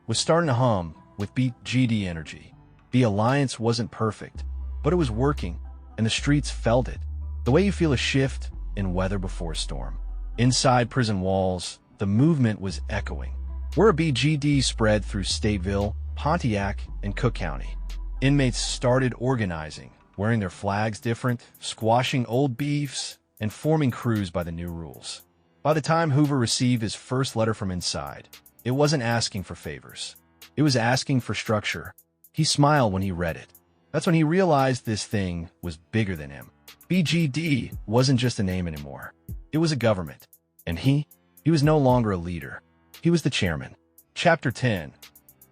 S1: was starting to hum with BGD energy. The alliance wasn't perfect, but it was working, and the streets felt it. The way you feel a shift in weather before a storm. Inside prison walls, the movement was echoing. Where a BGD spread through Stateville, Pontiac, and Cook County. Inmates started organizing, wearing their flags different, squashing old beefs, and forming crews by the new rules. By the time Hoover received his first letter from inside, it wasn't asking for favors. It was asking for structure. He smiled when he read it. That's when he realized this thing was bigger than him. BGD wasn't just a name anymore. It was a government. And he was no longer a leader. He was the chairman. Chapter 10.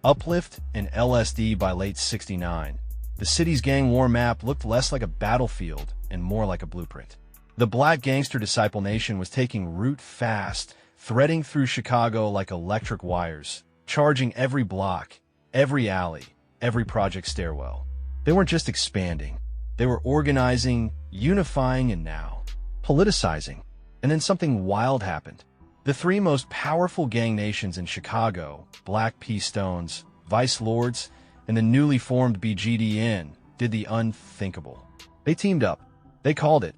S1: Uplift and LSD. By late '69, the city's gang war map looked less like a battlefield and more like a blueprint. The Black Gangster Disciple Nation was taking root fast, threading through Chicago like electric wires, charging every block, every alley, every project stairwell. They weren't just expanding. They were organizing, unifying, and now politicizing. And then something wild happened. The three most powerful gang nations in Chicago, Black P. Stones, Vice Lords, and the newly formed BGDN, did the unthinkable. They teamed up. They called it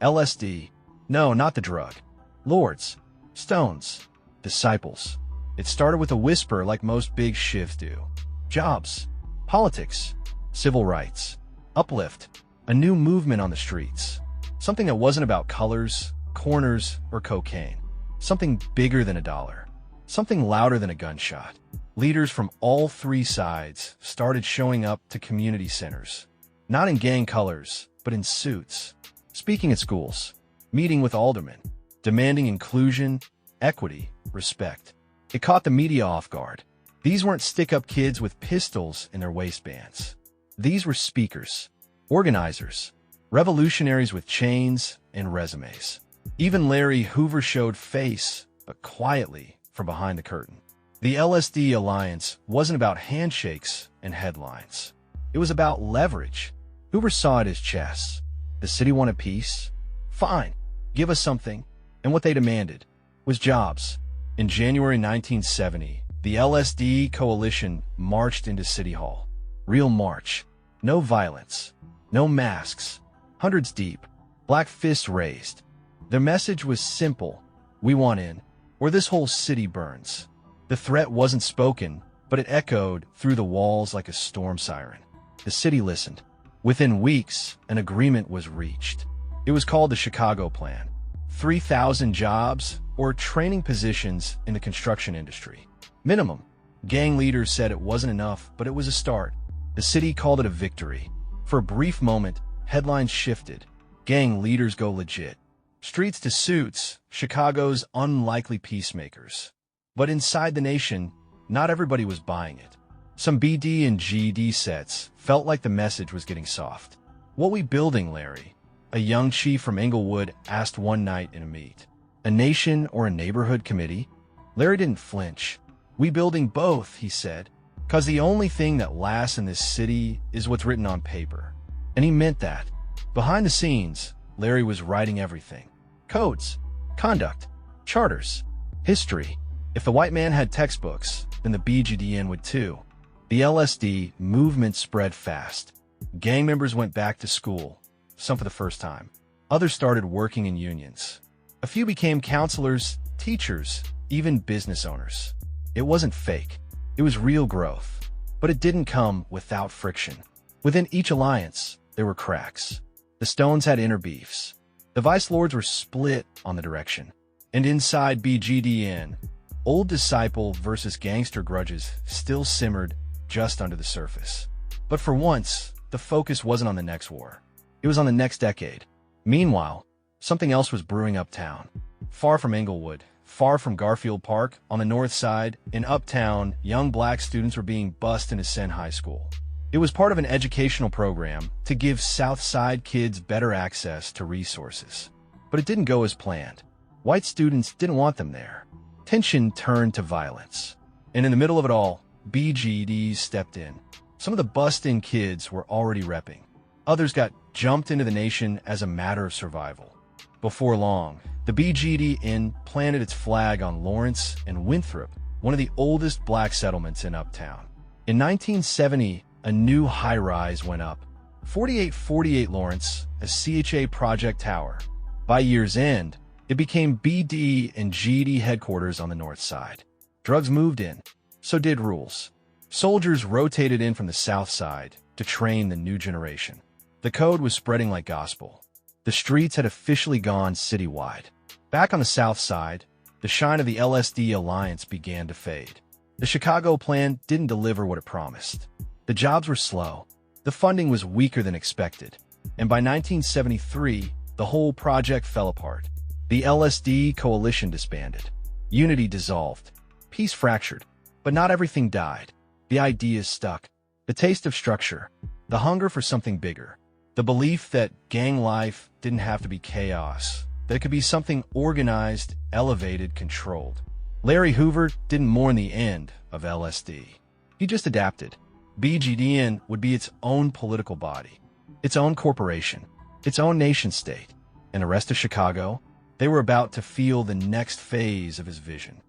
S1: LSD. No, not the drug. Lords, Stones, Disciples. It started with a whisper like most big shifts do. Jobs, politics, civil rights, uplift, a new movement on the streets. Something that wasn't about colors, corners, or cocaine. Something bigger than a dollar. Something louder than a gunshot. Leaders from all three sides started showing up to community centers. Not in gang colors, but in suits. Speaking at schools. Meeting with aldermen. Demanding inclusion, equity, respect. It caught the media off guard. These weren't stick-up kids with pistols in their waistbands. These were speakers, organizers, revolutionaries with chains and resumes. Even Larry Hoover showed face, but quietly, from behind the curtain. The LSD alliance wasn't about handshakes and headlines. It was about leverage. Hoover saw it as chess. The city wanted peace? Fine, give us something. And what they demanded was jobs. In January 1970, the LSD coalition marched into City Hall. Real march. No violence. No masks. Hundreds deep. Black fists raised. Their message was simple. We want in, or this whole city burns. The threat wasn't spoken, but it echoed through the walls like a storm siren. The city listened. Within weeks, an agreement was reached. It was called the Chicago Plan. 3,000 jobs or training positions in the construction industry. Minimum. Gang leaders said it wasn't enough, but it was a start. The city called it a victory. For a brief moment, headlines shifted. Gang leaders go legit. Streets to suits, Chicago's unlikely peacemakers. But inside the nation, not everybody was buying it. Some BD and GD sets felt like the message was getting soft. "What we building, Larry?" a young chief from Englewood asked one night in a meet. "A nation or a neighborhood committee?" Larry didn't flinch. "We building both," he said, "'cause the only thing that lasts in this city is what's written on paper." And he meant that. Behind the scenes, Larry was writing everything. Codes, conduct, charters, history. If the white man had textbooks, then the BGDN would too. The LSD movement spread fast. Gang members went back to school, some for the first time. Others started working in unions. A few became counselors, teachers, even business owners. It wasn't fake. It was real growth. But it didn't come without friction. Within each alliance, there were cracks. The Stones had inner beefs. The Vice Lords were split on the direction. And inside BGDN, old disciple versus gangster grudges still simmered just under the surface. But for once, the focus wasn't on the next war. It was on the next decade. Meanwhile, something else was brewing uptown. Far from Englewood, far from Garfield Park, on the north side, in Uptown, young black students were being bused into Senn High School. It was part of an educational program to give South Side kids better access to resources. But it didn't go as planned. White students didn't want them there. Tension turned to violence. And in the middle of it all, BGDs stepped in. Some of the bust-in kids were already repping. Others got jumped into the nation as a matter of survival. Before long, the BGD Inn planted its flag on Lawrence and Winthrop, one of the oldest black settlements in Uptown. In 1970, a new high-rise went up, 4848 Lawrence, as CHA Project Tower. By year's end, it became BD and GD headquarters on the north side. Drugs moved in, so did rules. Soldiers rotated in from the south side to train the new generation. The code was spreading like gospel. The streets had officially gone citywide. Back on the south side, the shine of the LSD alliance began to fade. The Chicago plan didn't deliver what it promised. The jobs were slow. The funding was weaker than expected. And by 1973, the whole project fell apart. The LSD coalition disbanded. Unity dissolved. Peace fractured. But not everything died. The ideas stuck. The taste of structure. The hunger for something bigger. The belief that gang life didn't have to be chaos. That it could be something organized, elevated, controlled. Larry Hoover didn't mourn the end of LSD. He just adapted. BGDN would be its own political body, its own corporation, its own nation-state. And the rest of Chicago, they were about to feel the next phase of his vision.